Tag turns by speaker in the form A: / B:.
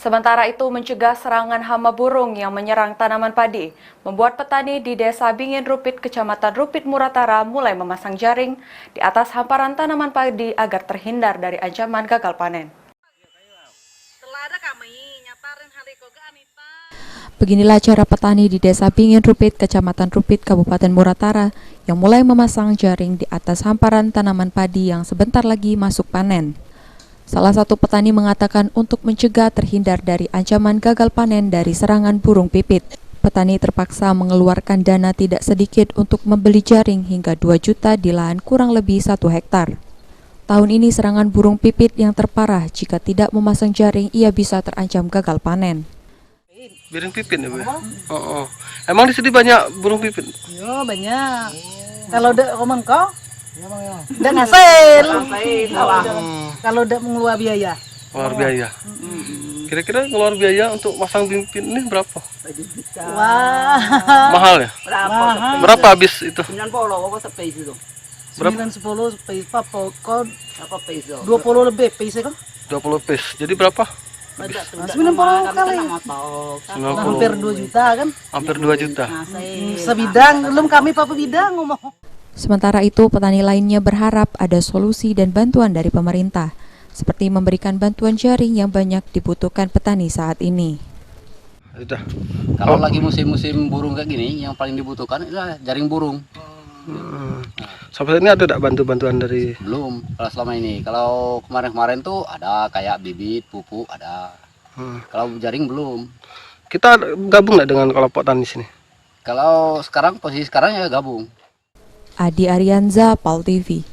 A: Sementara itu, mencegah serangan hama burung yang menyerang tanaman padi, membuat petani di Desa Bingin Rupit, Kecamatan Rupit Muratara mulai memasang jaring di atas hamparan tanaman padi agar terhindar dari ancaman gagal panen. Beginilah cara petani di Desa Bingin Rupit, Kecamatan Rupit, Kabupaten Muratara yang mulai memasang jaring di atas hamparan tanaman padi yang sebentar lagi masuk panen. Salah satu petani mengatakan untuk mencegah terhindar dari ancaman gagal panen dari serangan burung pipit. Petani terpaksa mengeluarkan dana tidak sedikit untuk membeli jaring hingga 2 juta di lahan kurang lebih 1 hektar. Tahun ini serangan burung pipit yang terparah, jika tidak memasang jaring ia bisa terancam gagal panen.
B: Burung pipit ya, Bu? Oh. Emang di sini banyak burung pipit?
C: Yo, banyak. Kalau udah komen kau, udah ngasil. Kalau udah mengeluar biaya.
B: Keluar biaya. Kira-kira keluar biaya untuk masang pipit ini berapa?
C: Wah,
B: Mahal ya? Berapa habis itu?
C: 9, 10, pokok 20 lebih pace kan?
B: 20 piece. Jadi berapa?
C: 90 kali. Hampir 2 juta kan?
B: Hampir 2 juta.
C: Sebidang, belum kami apa bidang ngomong.
A: Sementara itu, petani lainnya berharap ada solusi dan bantuan dari pemerintah, seperti memberikan bantuan jaring yang banyak dibutuhkan petani saat ini.
B: Sudah.
D: Kalau lagi musim-musim burung kayak gini, yang paling dibutuhkan adalah jaring burung.
B: Sampai ini ada tidak bantuan dari?
D: Belum kalau selama ini. Kalau kemarin-kemarin tuh ada kayak bibit, pupuk ada. Kalau jaring belum.
B: Kita gabung nggak dengan kelompok tani sini?
D: Kalau sekarang posisi sekarang ya gabung.
A: Adi Arianza, PAL TV.